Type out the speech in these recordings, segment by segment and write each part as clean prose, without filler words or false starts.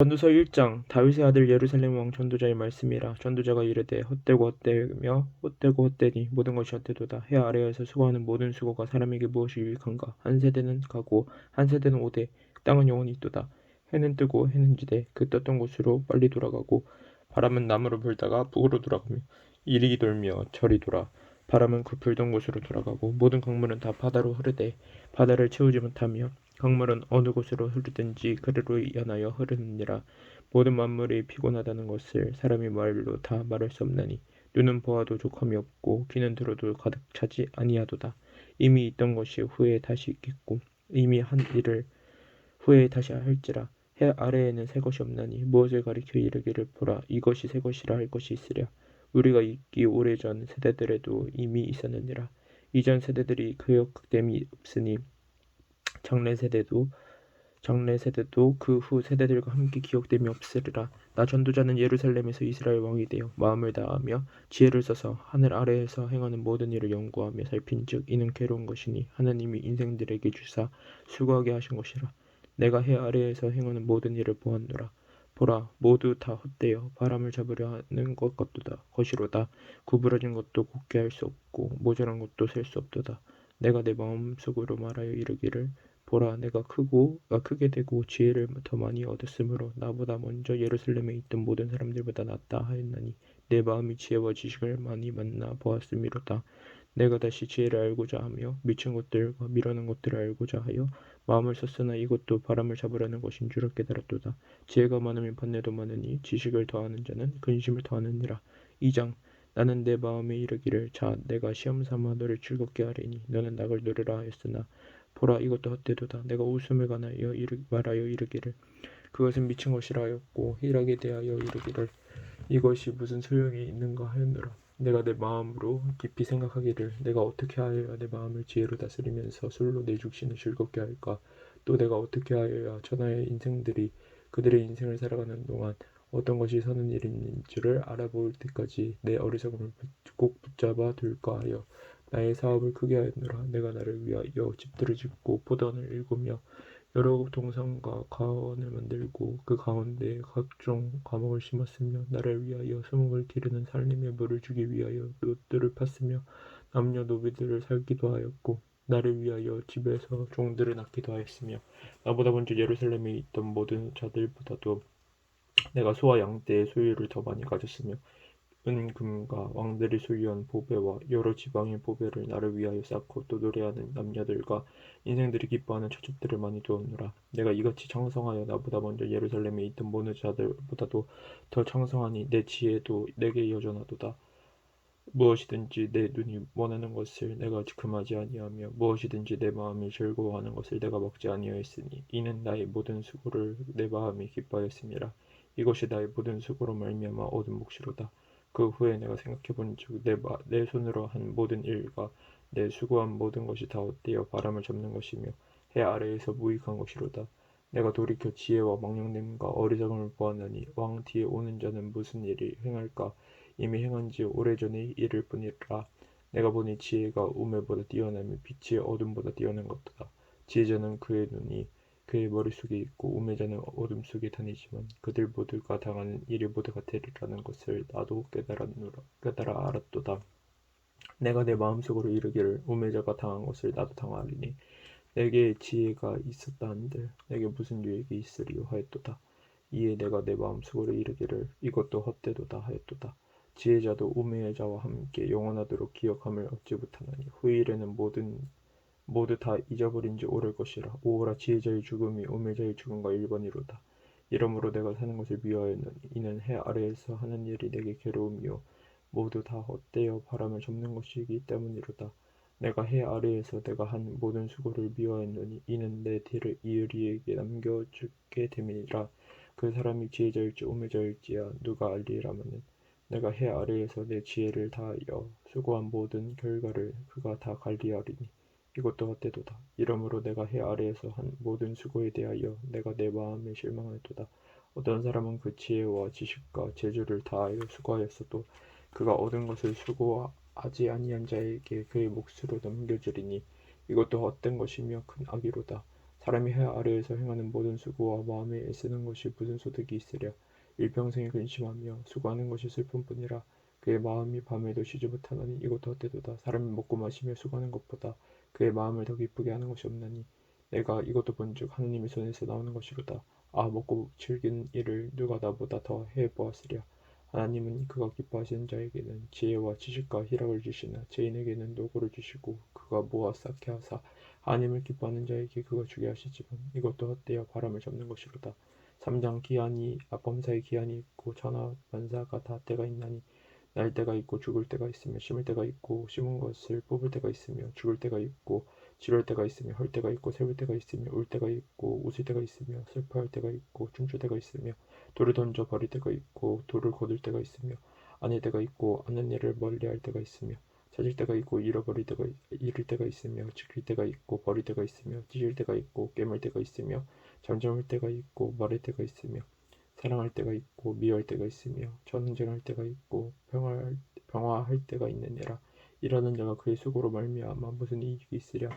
전도서 1장 다윗의 아들 예루살렘 왕 전도자의 말씀이라. 전도자가 이르되 헛되고 헛되며 헛되고 헛되니 모든 것이 헛되도다. 해 아래에서 수고하는 모든 수고가 사람에게 무엇이 유익한가. 한 세대는 가고 한 세대는 오되 땅은 영원히 있도다. 해는 뜨고 해는 지되 그 떴던 곳으로 빨리 돌아가고 바람은 남으로 불다가 북으로 돌아가며 이리 돌며 저리 돌아 바람은 그 불던 곳으로 돌아가고 모든 강물은 다 바다로 흐르되 바다를 채우지 못하며 강물은 어느 곳으로 흐르든지 그리로 인하여 흐르느니라. 모든 만물이 피곤하다는 것을 사람이 말로 다 말할 수 없나니 눈은 보아도 족함이 없고 귀는 들어도 가득 차지 아니하도다. 이미 있던 것이 후에 다시 있겠고 이미 한 일을 후에 다시 할지라. 해 아래에는 새 것이 없나니 무엇을 가리켜 이르기를 보라 이것이 새 것이라 할 것이 있으랴. 우리가 있기 오래전 세대들에도 이미 있었느니라. 이전 세대들이 기억됨이 없으니 장래 세대도 그 후 세대들과 함께 기억됨이 없으리라. 나 전도자는 예루살렘에서 이스라엘 왕이 되어 마음을 다하며 지혜를 써서 하늘 아래에서 행하는 모든 일을 연구하며 살핀즉 이는 괴로운 것이니 하나님이 인생들에게 주사 수고하게 하신 것이라. 내가 해 아래에서 행하는 모든 일을 보았노라. 보라 모두 다 헛되어 바람을 잡으려 하는 것 같도다. 것이로다. 구부러진 것도 곧게 할 수 없고 모자란 것도 셀 수 없도다. 내가 내 마음속으로 말하여 이르기를 보라 내가 크게 되고 지혜를 더 많이 얻었으므로 나보다 먼저 예루살렘에 있던 모든 사람들보다 낫다 하였나니 내 마음이 지혜와 지식을 많이 만나 보았음이로다. 내가 다시 지혜를 알고자 하며 미친 것들과 미련한 것들을 알고자 하여 마음을 썼으나 이것도 바람을 잡으려는 것인 줄을 깨달았도다. 지혜가 많으면 번뇌도 많으니 지식을 더하는 자는 근심을 더하느니라. 2장 나는 내 마음에 이르기를 자 내가 시험 삼아 너를 즐겁게 하리니 너는 낙을 누리라 하였으나 보라 이것도 헛되도다. 내가 웃음을 말하여 이르기를 그것은 미친 것이라 하였고 희락에 대하여 이르기를 이것이 무슨 소용이 있는가 하였노라. 내가 내 마음으로 깊이 생각하기를 내가 어떻게 하여야 내 마음을 지혜로 다스리면서 술로 내 육신을 즐겁게 할까. 또 내가 어떻게 하여야 천하의 인생들이 그들의 인생을 살아가는 동안 어떤 것이 선한 일인 줄을 알아볼 때까지 내 어리석음을 꼭 붙잡아 둘까 하여 나의 사업을 크게 하였노라. 내가 나를 위하여 집들을 짓고 포도원을 일구며 여러 동산과 가원을 만들고 그 가운데에 각종 과목을 심었으며 나를 위하여 수목을 기르는 살림의 물을 주기 위하여 롯들을 팠으며 남녀노비들을 살기도 하였고 나를 위하여 집에서 종들을 낳기도 하였으며 나보다 먼저 예루살렘에 있던 모든 자들보다도 내가 소와 양떼의 소유를 더 많이 가졌으며 은금과 왕들이 소유한 보배와 여러 지방의 보배를 나를 위하여 쌓고 또 노래하는 남녀들과 인생들이 기뻐하는 처첩들을 많이 두었노라. 내가 이같이 창성하여 나보다 먼저 예루살렘에 있던 모든 자들보다도 더 창성하니 내 지혜도 내게 여전하도다. 무엇이든지 내 눈이 원하는 것을 내가 금하지 아니하며 무엇이든지 내 마음이 즐거워하는 것을 내가 먹지 아니하였으니 이는 나의 모든 수고를 내 마음이 기뻐하였음이라. 이것이 나의 모든 수고로 말미암아 얻은 몫이로다. 그 후에 내가 생각해 본즉 내 손으로 한 모든 일과 내 수고한 모든 것이 다 헛되어 바람을 잡는 것이며 해 아래에서 무익한 것이로다. 내가 돌이켜 지혜와 망령됨과 어리석음을 보았나니 왕 뒤에 오는 자는 무슨 일을 행할까. 이미 행한 지 오래전의 일일 뿐이라. 내가 보니 지혜가 우매보다 뛰어나며 빛이 어둠보다 뛰어난 것도다. 지혜자는 그의 눈이 그의 머릿속에 있고 우매자는 어둠 속에 다니지만 그들 모두가 당하는 일이 모두 같으리라는 것을 나도 깨달아 알았도다. 내가 내 마음속으로 이르기를 우매자가 당한 것을 나도 당하리니 내게 지혜가 있었다 한들 내게 무슨 유익이 있으리요 하였도다. 이에 내가 내 마음속으로 이르기를 이것도 헛되도다 하였도다. 지혜자도 우매자와 함께 영원하도록 기억함을 얻지 못하나니 후일에는 모두 다 잊어버린 지 오를 것이라. 오호라 지혜자의 죽음이 우매자의 죽음과 일반이로다. 이러므로 내가 사는 것을 미워하였노니 이는 해 아래에서 하는 일이 내게 괴로움이요 모두 다 헛되어 바람을 접는 것이기 때문이로다. 내가 해 아래에서 내가 한 모든 수고를 미워하였노니 이는 내 뒤를 이으리에게 남겨주게 됨이라. 그 사람이 지혜자일지 우매자일지야 누가 알리라마는 내가 해 아래에서 내 지혜를 다하여 수고한 모든 결과를 그가 다 관리하리니 이것도 헛되도다. 이러므로 내가 해 아래에서 한 모든 수고에 대하여 내가 내 마음에 실망하였도다. 어떤 사람은 그 지혜와 지식과 재주를 다하여 수고하였어도 그가 얻은 것을 수고하지 아니한 자에게 그의 몫으로 넘겨주리니 이것도 헛된 것이며 큰 악이로다. 사람이 해 아래에서 행하는 모든 수고와 마음에 애쓰는 것이 무슨 소득이 있으랴. 일평생에 근심하며 수고하는 것이 슬픔뿐이라. 그의 마음이 밤에도 쉬지 못하나니 이것도 헛되도다. 사람이 먹고 마시며 수고하는 것보다 그의 마음을 더 기쁘게 하는 것이 없나니 내가 이것도 본즉 하느님의 손에서 나오는 것이로다. 아, 먹고 즐기는 일을 누가 나보다 더 해보았으랴. 하나님은 그가 기뻐하시는 자에게는 지혜와 지식과 희락을 주시나 죄인에게는 노고를 주시고 그가 모아 쌓게 하사 하나님을 기뻐하는 자에게 그가 주게 하시지만 이것도 헛되어 바람을 잡는 것이로다. 3장 기한이 범사의 기한이 있고 천하 만사가 다 때가 있나니 날 때가 있고 죽을 때가 있으며 심을 때가 있고 심은 것을 뽑을 때가 있으며 죽을 때가 있고 지를 때가 있으며 헐 때가 있고 세울 때가 있으며 울 때가 있고 웃을 때가 있으며 슬퍼할 때가 있고 춤출 때가 있으며 돌을 던져 버릴 때가 있고 돌을 거둘 때가 있으며 아닐 때가 있고 아는 일을 멀리할 때가 있으며 찾을 때가 있고 잃을 때가 있으며 지킬 때가 있고 버릴 때가 있으며 찢을 때가 있고 깨물 때가 있으며 잠잠할 때가 있고 말할 때가 있으며 사랑할 때가 있고 미워할 때가 있으며 전쟁할 때가 있고 평화할 때가 있느니라. 일하는 자가 그의 수고로 말미암아 무슨 이익이 있으랴.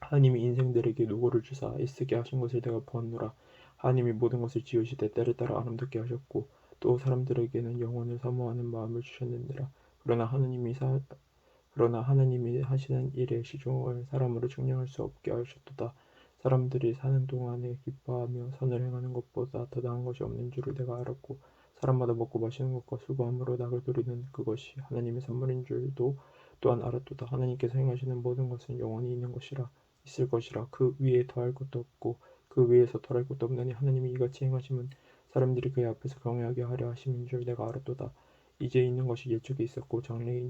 하나님이 인생들에게 노고를 주사 애쓰게 하신 것을 내가 보았노라. 하나님이 모든 것을 지으시되 때를 따라 아름답게 하셨고 또 사람들에게는 영혼을 사모하는 마음을 주셨느니라. 그러나 하나님이 하시는 일의 시종을 사람으로 측량할 수 없게 하셨도다. 사람들이 사는 동안에 기뻐하며 선을 행하는 것보다 더 나은 것이 없는 줄을 내가 알았고 사람마다 먹고 마시는 것과 수고함으로 낙을 누리는 그것이 하나님의 선물인 줄도 또한 알았도다. 하나님께서 행하시는 모든 것은 영원히 있는 것이라 있을 것이라. 그 위에 더할 것도 없고 그 위에서 덜할 것도 없나니 하나님이 이같이 행하심은 사람들이 그의 앞에서 경외하게 하려 하심인 줄 내가 알았도다. 이제 있는 것이 옛적에 있었고 장래에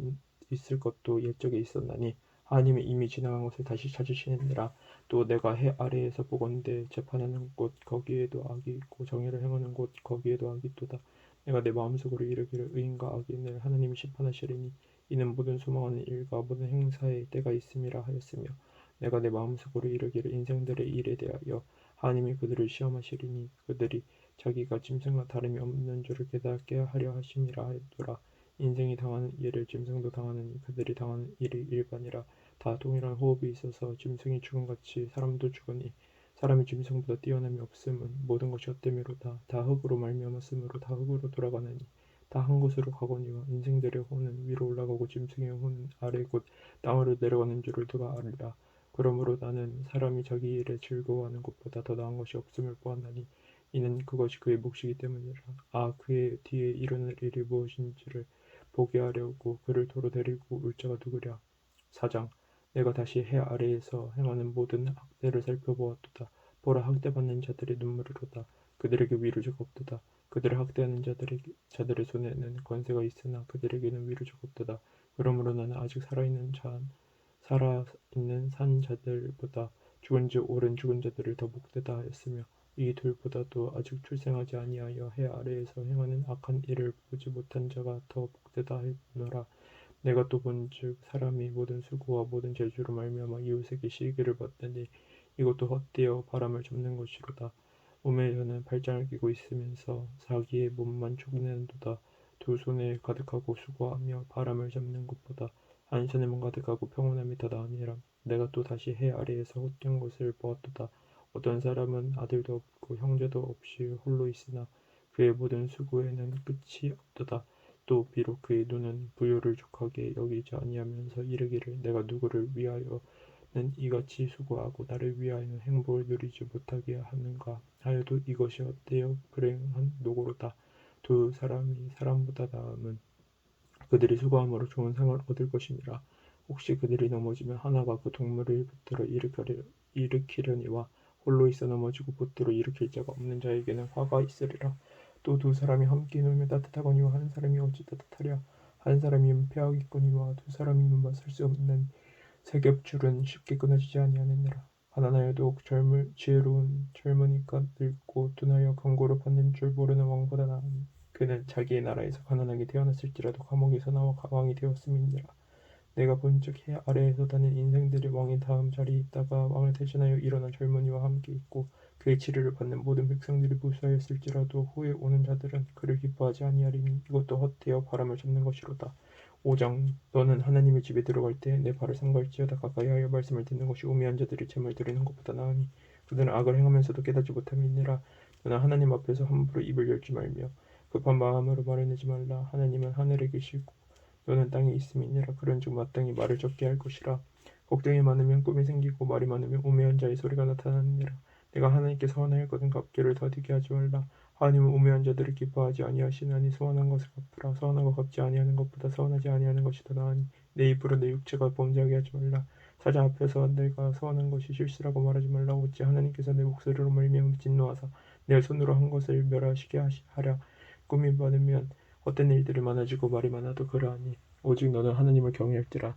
있을 것도 옛적에 있었나니 하나님이 이미 지나간 것을 다시 찾으시느니라. 또 내가 해 아래에서 보건대 재판하는 곳 거기에도 악이 있고 정의를 행하는 곳 거기에도 악이 있도다. 내가 내 마음속으로 이르기를 의인과 악인을 하나님이 심판하시리니 이는 모든 소망하는 일과 모든 행사에 때가 있음이라 하였으며 내가 내 마음속으로 이르기를 인생들의 일에 대하여 하나님이 그들을 시험하시리니 그들이 자기가 짐승과 다름이 없는 줄을 깨닫게 하려 하심이라 하더라. 인생이 당하는 일을 짐승도 당하느니 그들이 당하는 일이 일반이라. 다 동일한 호흡이 있어서 짐승이 죽음같이 사람도 죽으니 사람이 짐승보다 뛰어남이 없음은 모든 것이 헛됨이로다. 다 흙으로 말미암았으므로 다 흙으로 돌아가느니 다 한 곳으로 가거니와 인생들의 호는 위로 올라가고 짐승의 호는 아래 곧 땅으로 내려가는 줄을 누가 알리라. 그러므로 나는 사람이 자기 일에 즐거워하는 것보다 더 나은 것이 없음을 보았나니 이는 그것이 그의 몫이기 때문이라. 아, 그의 뒤에 이르는 일이 무엇인지를 보게 하려고 그를 도로 데리고 올 자가 누구랴. 4장 내가 다시 해 아래에서 행하는 모든 학대를 살펴보았도다. 보라, 학대받는 자들의 눈물이로다. 그들에게 위로자가 없도다. 그들을 학대하는 자들의 손에는 권세가 있으나 그들에게는 위로자가 없도다. 그러므로 나는 아직 살아있는 산 자들보다 죽은즉 오랜 죽은 자들을 더 복되다 하였으며 이 둘보다도 아직 출생하지 아니하여 해 아래에서 행하는 악한 일을 보지 못한 자가 더 복되다 하였노라. 내가 또 본즉 사람이 모든 수고와 모든 재주로 말미암아 이웃에게 시기를 받더니 이것도 헛되어 바람을 잡는 것이로다. 몸에 저는 팔짱을 끼고 있으면서 자기의 몸만 축내는도다. 두 손에 가득하고 수고하며 바람을 잡는 것보다 한 손에만 가득하고 평온함이 더 나으니라. 내가 또 다시 해 아래에서 헛된 것을 보았도다. 어떤 사람은 아들도 없고 형제도 없이 홀로 있으나 그의 모든 수고에는 끝이 없도다. 또 비록 그의 눈은 부요를 족하게 여기지 아니하면서 이르기를 내가 누구를 위하여는 이같이 수고하고 나를 위하여는 행복을 누리지 못하게 하는가 하여도 이것이 헛되어 불행한 노고로다. 두 사람이 사람보다 나음은 그들이 수고함으로 좋은 상을 얻을 것임이라. 혹시 그들이 넘어지면 하나가 그 동물을 붙들어 일으키려니와 홀로 있어 넘어지고 붙들어 일으킬 자가 없는 자에게는 화가 있으리라. 또 두 사람이 함께 놀면 따뜻하거니와 한 사람이 어찌 따뜻하랴. 한 사람이면 패하겠거니와 두 사람이면 맞설 수 없는 세겹줄은 쉽게 끊어지지 아니하느니라. 가난하여도 지혜로운 젊으니까 늙고 둔하여 강고를 받는 줄 모르는 왕보다 나으니 그는 자기의 나라에서 가난하게 태어났을지라도 감옥에서 나와 왕이 되었음이니라. 내가 본즉 해 아래에서 다닌 인생들이 왕의 다음 자리에 있다가 왕을 대신하여 일어난 젊은이와 함께 있고 그의 치료를 받는 모든 백성들이 무수하였을지라도 후에 오는 자들은 그를 기뻐하지 아니하리니 이것도 헛되어 바람을 잡는 것이로다. 5장 너는 하나님의 집에 들어갈 때 내 발을 삼갈지어다. 가까이하여 말씀을 듣는 것이 우매한 자들이 재물 드리는 것보다 나으니 그들은 악을 행하면서도 깨닫지 못함이니라. 너는 하나님 앞에서 함부로 입을 열지 말며 급한 마음으로 말해내지 말라. 하나님은 하늘에 계시고 너는 땅에 있음이니라. 그런즉 마땅히 말을 적게 할 것이라. 걱정이 많으면 꿈이 생기고 말이 많으면 우매한 자의 소리가 나타나느니라. 내가 하나님께 서원하였거든 갚기를 더디게 하지 말라. 하나님은 우매한 자들을 기뻐하지 아니하시나니 서원한 것을 갚으라. 서원하고 갚지 아니하는 것보다 서원하지 아니하는 것이 더 나으니 내 입으로 내 육체가 범죄하게 하지 말라. 사자 앞에서 내가 서원한 것이 실수라고 말하지 말라. 어찌 하나님께서 내 목소리로 말미암아 진노하사 내 손으로 한 것을 멸하시게 하랴. 꿈이 많으면 헛된 일들이 많아지고 말이 많아도 그러하니 오직 너는 하나님을 경외할지라.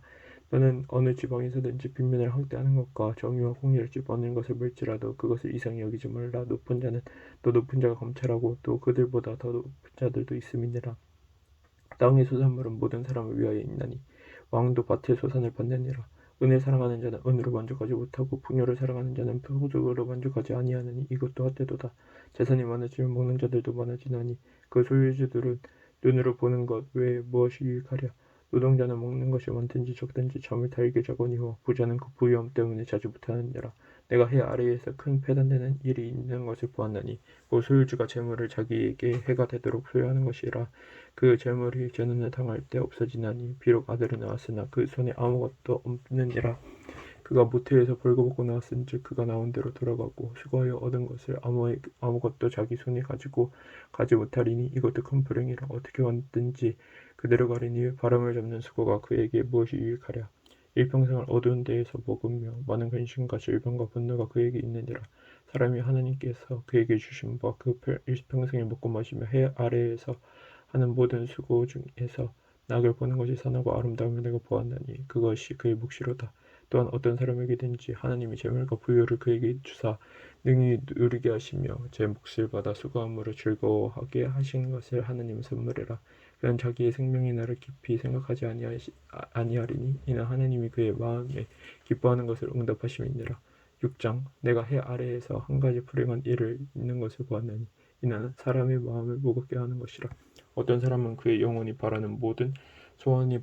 너는 어느 지방에서든지 빈민을 학대하는 것과 정의와 공의를 찝어내는 것을 볼지라도 그것을 이상히 여기지 말라. 높은 자는 또 높은 자가 검찰하고 또 그들보다 더 높은 자들도 있음이니라. 땅의 소산물은 모든 사람을 위하여 있나니 왕도 밭의 소산을 받느니라. 은혜 사랑하는 자는 은으로 만족하지 못하고 풍요를 사랑하는 자는 풍족으로 만족하지 아니하느니 이것도 헛되도다. 재산이 많아지면 먹는 자들도 많아지나니 그 소유주들은 눈으로 보는 것 외에 무엇이 유익하랴. 노동자는 먹는 것이 많든지 적든지 잠을 달게 자거니와 부자는 그 부유함 때문에 자지 못하느니라. 내가 해 아래에서 큰 패단되는 일이 있는 것을 보았나니 그 소유주가 재물을 자기에게 해가 되도록 소유하는 것이라. 그 재물이 제 눈에 당할 때 없어지나니 비록 아들은 낳았으나 그 손에 아무것도 없느니라. 그가 모태에서 벌거벗고 나왔은즉 그가 나온 대로 돌아가고 수고하여 얻은 것을 아무것도 자기 손에 가지고 가지 못하리니 이것도 큰 불행이라. 어떻게 왔든지 그대로 가리니 바람을 잡는 수고가 그에게 무엇이 유익하랴. 일평생을 어두운 데에서 먹으며 많은 근심과 질병과 분노가 그에게 있느니라. 사람이 하나님께서 그에게 주신 바 그 일평생을 먹고 마시며 해 아래에서 하는 모든 수고 중에서 낙을 보는 것이 선하고 아름다움을 내가 보았나니 그것이 그의 몫이로다. 또한 어떤 사람에게든지 하나님이 재물과 부유를 그에게 주사 능히 누리게 하시며 제 몫을 받아 수고함으로 즐거워하게 하신 것을 하나님의 선물이라. 그는 자기의 생명이 나를 깊이 생각하지 아니하리니 이는 하나님이 그의 마음에 기뻐하는 것을 응답하심이니라. 6장 내가 해 아래에서 한 가지 불행한 일을 있는 것을 보았나니 이는 사람의 마음을 무겁게 하는 것이라. 어떤 사람은 그의 영혼이 바라는 모든 소원에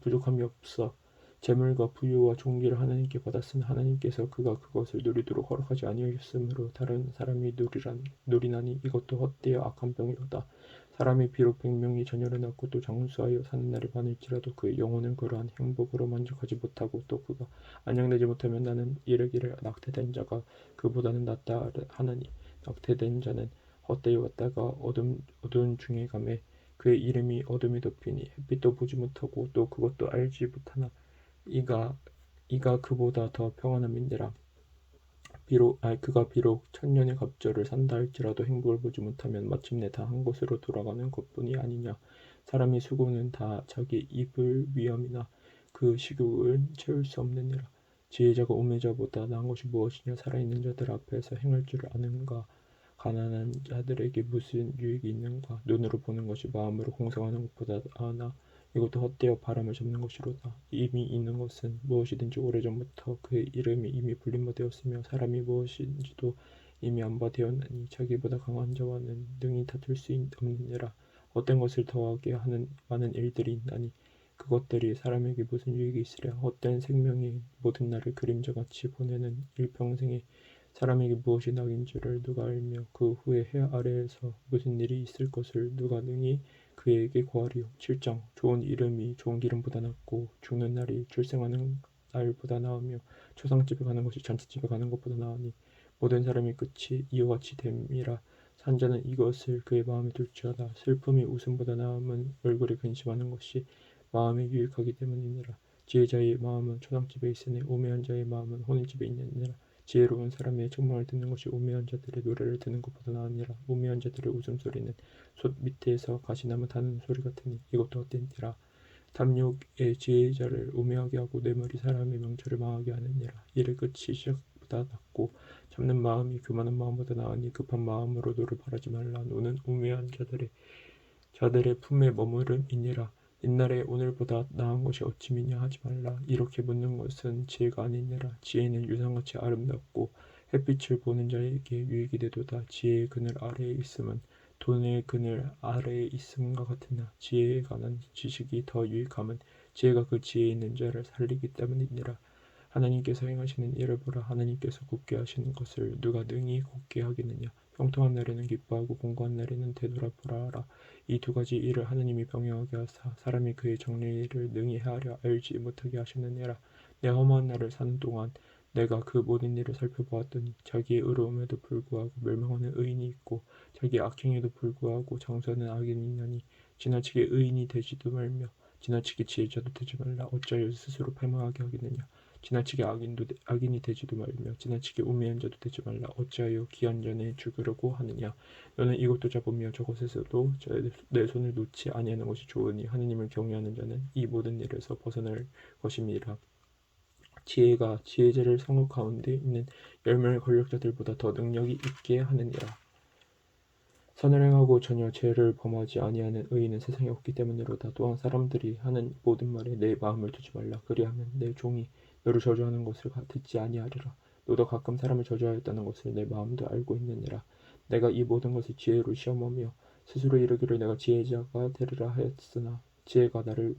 부족함이 없어 재물과 부유와 존귀를 하나님께 받았으나 하나님께서 그가 그것을 누리도록 허락하지 아니하셨으므로 다른 사람이 누리나니 이것도 헛되어 악한 병이로다. 사람이 비록 100명이 자녀를 낳고 또 장수하여 사는 날이 많을지라도 그의 영혼은 그러한 행복으로 만족하지 못하고 또 그가 안녕되지 못하면 나는 이르기를 낙태된 자가 그보다는 낫다 하나니 낙태된 자는 헛되이 왔다가 어두운 중에 가매 그의 이름이 어둠이 덮이니 햇빛도 보지 못하고 또 그것도 알지 못하나 이가 그보다 더 평안함인데라. 그가 비록 천년의 갑절을 산다 할지라도 행복을 보지 못하면 마침내 다 한 곳으로 돌아가는 것뿐이 아니냐. 사람의 수고는 다 자기 입을 위함이나 그 식욕을 채울 수 없느니라. 지혜자가 우매자보다 나은 것이 무엇이냐. 살아있는 자들 앞에서 행할 줄 아는가. 가난한 자들에게 무슨 유익이 있는가. 눈으로 보는 것이 마음으로 공성하는 것보다 나으나 이것도 헛되어 바람을 잡는 것이로다. 이미 있는 것은 무엇이든지 오래전부터 그의 이름이 이미 불린 바 되었으며 사람이 무엇인지도 이미 안 바 되었나니 자기보다 강한 자와는 능히 다툴 수 없느니라. 헛된 것을 더하게 하는 많은 일들이 있나니 그것들이 사람에게 무슨 유익이 있으랴. 헛된 생명의 모든 날을 그림자같이 보내는 일평생에 사람에게 무엇이 낙인 줄을 누가 알며 그 후에 해 아래에서 무슨 일이 있을 것을 누가 능히 그에게 고하리요. 7장 좋은 이름이 좋은 기름보다 낫고 죽는 날이 출생하는 날보다 나으며 초상집에 가는 것이 잔치집에 가는 것보다 나으니 모든 사람의 끝이 이와 같이 됨이라. 산자는 이것을 그의 마음에 둘지어다. 슬픔이 웃음보다 나음은 얼굴에 근심하는 것이 마음에 유익하기 때문이니라. 지혜자의 마음은 초상집에 있으니 우매한 자의 마음은 혼인집에 있느니라. 지혜로운 사람의 책망을 듣는 것이 우매한 자들의 노래를 듣는 것보다 나으니라. 우매한 자들의 웃음소리는 솥 밑에서 가시나무 타는 소리 같으니 이것도 헛되니라. 탐욕의 지혜자를 우매하게 하고 뇌물이 사람의 명철을 망하게 하느니라. 일의 끝이 시작보다 낫고 참는 마음이 교만한 마음보다 나으니 급한 마음으로 노를 바라지 말라. 노는 우매한 자들의 품에 머무름이니라. 옛날에 오늘보다 나은 것이 어찌미냐 하지 말라. 이렇게 묻는 것은 지혜가 아니니라. 지혜는 유상같이 아름답고 햇빛을 보는 자에게 유익이 되도다. 지혜의 그늘 아래에 있음은 돈의 그늘 아래에 있음과 같으나 지혜에 관한 지식이 더 유익함은 지혜가 그 지혜 있는 자를 살리기 때문이니라. 하나님께서 행하시는 일을 보라. 하나님께서 굳게 하시는 것을 누가 능히 굳게 하겠느냐. 형통한 날에는 기뻐하고 공고한 날에는 되돌아보라 하라. 이 두 가지 일을 하나님이 병행하게 하사 사람이 그의 정리를 능히 헤아려 알지 못하게 하시느니라. 내 허무한 날을 사는 동안 내가 그 모든 일을 살펴보았더니 자기의 의로움에도 불구하고 멸망하는 의인이 있고 자기의 악행에도 불구하고 장수하는 악인이 있나니 지나치게 의인이 되지도 말며 지나치게 지혜자도 되지 말라. 어찌하여 스스로 패망하게 하겠느냐. 지나치게 악인이 되지도 말며 지나치게 우매한 자도 되지 말라. 어찌하여 기한 전에 죽으려고 하느냐. 너는 이것도 잡으며 저것에서도 내 손을 놓지 아니하는 것이 좋으니 하느님을 경외하는 자는 이 모든 일에서 벗어날 것임이라. 지혜가 지혜자를 성읍 가운데 있는 열mer 권력자들보다 더 능력이 있게 하느니라. 선을 행하고 전혀 죄를 범하지 아니하는 의인은 세상에 없기 때문이로다. 또한 사람들이 하는 모든 말에 내 마음을 두지 말라. 그리하면 내 종이 너를 저주하는 것을 듣지 아니하리라. 너도 가끔 사람을 저주하였다는 것을 내 마음도 알고 있느니라. 내가 이 모든 것을 지혜로 시험하며 스스로 이르기를 내가 지혜자가 되리라 하였으나 지혜가 나를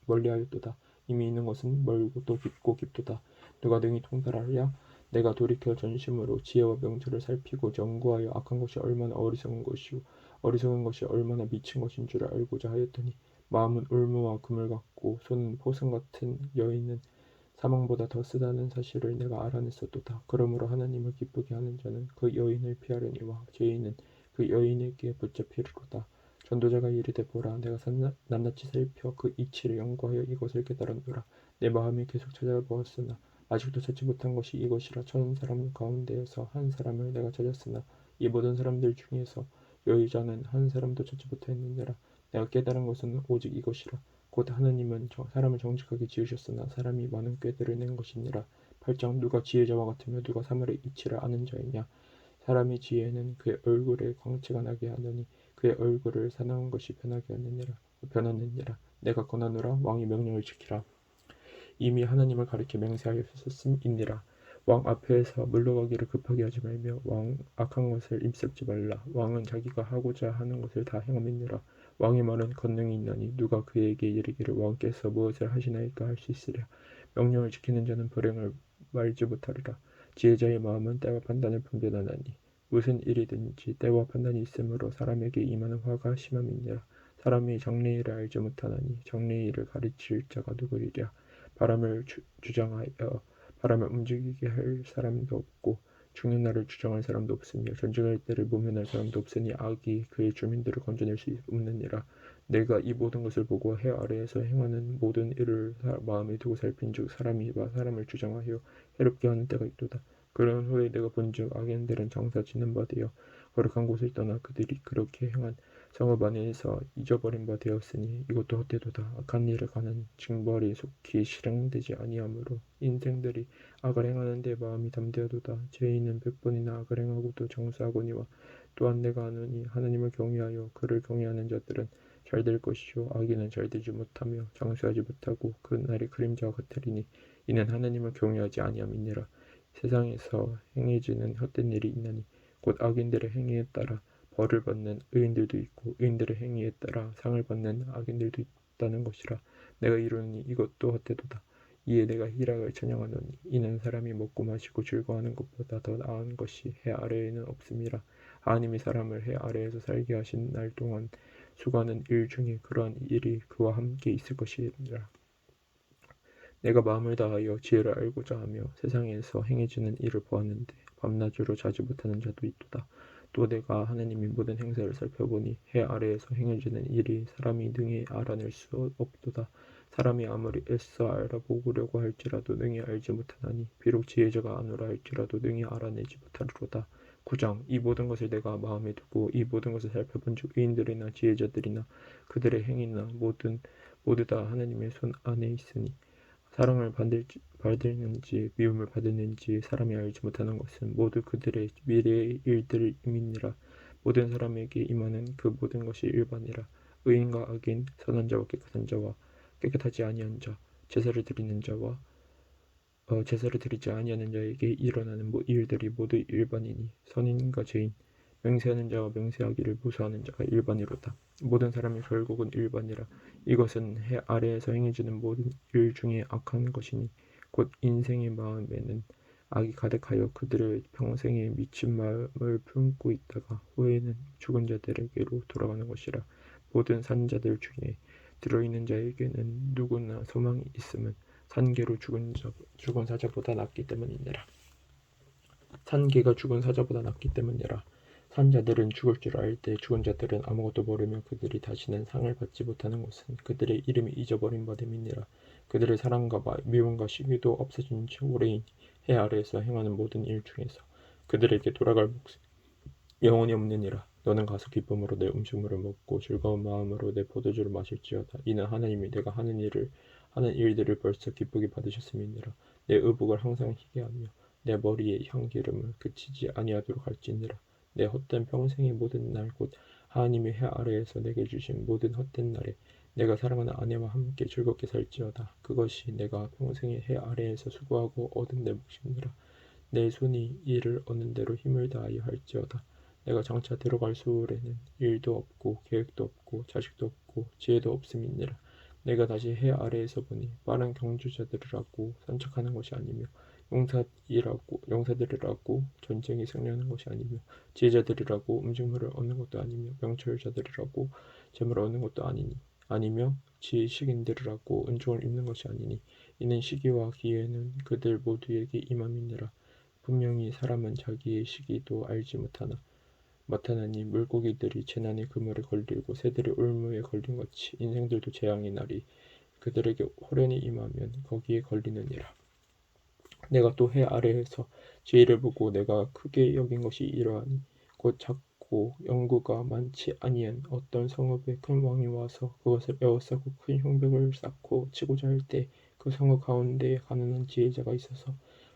멀리하였도다. 이미 있는 것은 멀고 또 깊고 깊도다. 누가 능히 통달하랴. 내가 돌이켜 전심으로 지혜와 명철을 살피고 연구하여 악한 것이 얼마나 어리석은 것이요 어리석은 것이 얼마나 미친 것인 줄 알고자 하였더니 마음은 울무와 금을 같고 손은 포승 같은 여인은 사망보다 더 쓰다는 사실을 내가 알아냈었도다. 그러므로 하나님을 기쁘게 하는 자는 그 여인을 피하려니와 죄인은 그 여인에게 붙잡히리로다. 전도자가 이르되 보라 내가 낱낱이 살펴 그 이치를 연구하여 이것을 깨달았노라. 내 마음이 계속 찾아보았으나 아직도 찾지 못한 것이 이것이라. 천 사람 가운데에서 한 사람을 내가 찾았으나 이 모든 사람들 중에서 여의자는 한 사람도 찾지 못하였느니라. 내가 깨달은 것은 오직 이것이라. 곧 하느님은 사람을 정직하게 지으셨으나 사람이 많은 꾀들을 낸 것이니라. 8장 누가 지혜자와 같으며 누가 사물의 이치를 아는 자이냐. 사람의 지혜는 그의 얼굴에 광채가 나게 하느니 그의 얼굴을 사나운 것이 변하느니라. 내가 권하노라. 왕이 명령을 지키라. 이미 하나님을 가리켜 맹세하였음이니라. 왕 앞에서 물러가기를 급하게 하지 말며 왕 악한 것을 입잡지 말라. 왕은 자기가 하고자 하는 것을 다 행함이니라. 왕의 말은 권능이 있나니 누가 그에게 이르기를 왕께서 무엇을 하시나이까 할 수 있으랴. 명령을 지키는 자는 불행을 말지 못하리라. 지혜자의 마음은 때와 판단을 분별하나니 무슨 일이든지 때와 판단이 있으므로 사람에게 임하는 화가 심함이니라. 사람이 정례일을 알지 못하나니 정례일을 가르칠 자가 누구이랴. 바람을 주장하여 바람을 움직이게 할 사람도 없고 죽는 날을 주장할 사람도 없으며 전쟁할 때를 모면할 사람도 없으니 악이 그의 주민들을 건져낼 수 없느니라. 내가 이 모든 것을 보고 해 아래에서 행하는 모든 일을 마음에 두고 살핀즉 사람이 사람을 주장하여 해롭게 하는 때가 있도다. 그런 후에 내가 본즉 악인들은 장사 지는 바 되어 거룩한 곳을 떠나 그들이 그렇게 행한 성읍 안에서 잊어버린 바 되었으니 이것도 헛되도다. 악한 일을 가는 징벌이 속히 실행되지 아니하므로 인생들이 악을 행하는 데 마음이 담대하도다. 죄인은 100번이나 악을 행하고도 장수하거니와 또한 내가 아노니 하나님을 경외하여 그를 경외하는 자들은 잘 될 것이요 악인은 잘 되지 못하며 장수하지 못하고 그 날이 그림자와 같으리니 이는 하나님을 경외하지 아니함이니라. 세상에서 행해지는 헛된 일이 있나니 곧 악인들의 행위에 따라 벌을 받는 의인들도 있고 의인들의 행위에 따라 상을 받는 악인들도 있다는 것이라. 내가 이르노니 이것도 헛되도다. 이에 내가 희락을 찬양하노니 이는 사람이 먹고 마시고 즐거워하는 것보다 더 나은 것이 해 아래에는 없음이라. 하나님이 사람을 해 아래에서 살게 하신 날 동안 수고하는 일 중에 그러한 일이 그와 함께 있을 것이니라. 내가 마음을 다하여 지혜를 알고자 하며 세상에서 행해지는 일을 보았는데 밤낮으로 자지 못하는 자도 있도다. 또 내가 하나님의 모든 행사를 살펴보니 해 아래에서 행해지는 일이 사람이 능히 알아낼 수 없도다. 사람이 아무리 애써 알아보려고 할지라도 능히 알지 못하나니 비록 지혜자가 아노라 할지라도 능히 알아내지 못하리로다. 9장 이 모든 것을 내가 마음에 두고 이 모든 것을 살펴본즉 의인들이나 지혜자들이나 그들의 행위나 모두 다 하나님의 손 안에 있으니 사랑을 받을는지 미움을 받을는지 사람이 알지 못하는 것은 모두 그들의 미래의 일들임이니라. 모든 사람에게 임하는 그 모든 것이 일반이라. 의인과 악인, 선한 자와 깨끗한 자와 깨끗하지 아니한 자, 제사를 드리는 자와 제사를 드리지 아니하는 자에게 일어나는 일들이 모두 일반이니 선인과 죄인, 맹세하는 자와 맹세하기를 무수하는 자가 일반이로다. 모든 사람이 결국은 일반이라. 이것은 해 아래에서 행해지는 모든 일 중에 악한 것이니 곧 인생의 마음에는 악이 가득하여 그들의 평생에 미친 마음을 품고 있다가 후에는 죽은 자들에게로 돌아가는 것이라. 모든 산 자들 중에 들어있는 자에게는 누구나 소망이 있음은 산개로 죽은 사자보다 낫기 때문이니라. 산개가 죽은 사자보다 낫기 때문이라. 산자들은 죽을 줄 알 때 죽은 자들은 아무것도 모르며 그들이 다시는 상을 받지 못하는 것은 그들의 이름이 잊어버린 바 됨이니라. 그들의 사랑과 미움과 시기도 없어진 지 오래인 해 아래에서 행하는 모든 일 중에서 그들에게 돌아갈 몫은 영원히 없느니라. 너는 가서 기쁨으로 내 음식물을 먹고 즐거운 마음으로 내 포도주를 마실지어다. 이는 하나님이 내가 하는 일들을 벌써 기쁘게 받으셨음이니라. 내 의복을 항상 희게 하며 내 머리에 향기름을 그치지 아니하도록 할지니라. 내 헛된 평생의 모든 날 곧 하나님이 해 아래에서 내게 주신 모든 헛된 날에 내가 사랑하는 아내와 함께 즐겁게 살지어다. 그것이 내가 평생의 해 아래에서 수고하고 얻은 내 몫이니라. 내 손이 일을 얻는 대로 힘을 다하여 할지어다. 내가 장차 들어갈 수월에는 일도 없고 계획도 없고 자식도 없고 지혜도 없음이니라. 내가 다시 해 아래에서 보니 빠른 경주자들이라고 산책하는 것이 아니며 용사들이라고 전쟁에 승리하는 것이 아니며 지혜자들이라고 음식물을 얻는 것도 아니며 명철자들이라고 재물을 얻는 것도 아니며 지식인들이라고 은총을 입는 것이 아니니 이는 시기와 기회는 그들 모두에게 임함이니라. 분명히 사람은 자기의 시기도 알지 못하나니 물고기들이 재난의 그물에 걸리고 새들이 올무에 걸린 같이 인생들도 재앙의 날이 그들에게 호련히 임하면 거기에 걸리느니라. 내가 또 해 아래에서 지혜를 보고 내가 크게 여긴 것이 이러하니 곧 작고 연구가 많지 아니한 어떤 성읍에 큰 왕이 와서 그것을 에워싸고 큰 흉벽을 쌓고 치고자 할 때 그 성읍 가운데에 가난한 지혜자가 있어서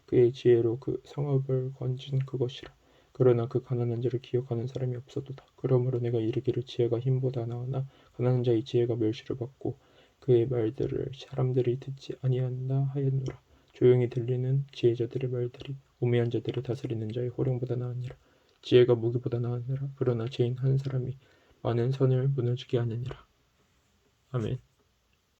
그의 지혜로 그 성읍을 건진 그것이라. 그러나 그 가난한 자를 기억하는 사람이 없었도다. 그러므로 내가 이르기를 지혜가 힘보다 나으나 가난한 자의 지혜가 멸시를 받고 그의 말들을 사람들이 듣지 아니한다 하였노라. 조용히 들리는 지혜자들의 말들이 우매한 자들을 다스리는 자의 호령보다 나으니라. 지혜가 무기보다 나으니라. 그러나 죄인 한 사람이 많은 선을 무너지게 하느니라. 아멘.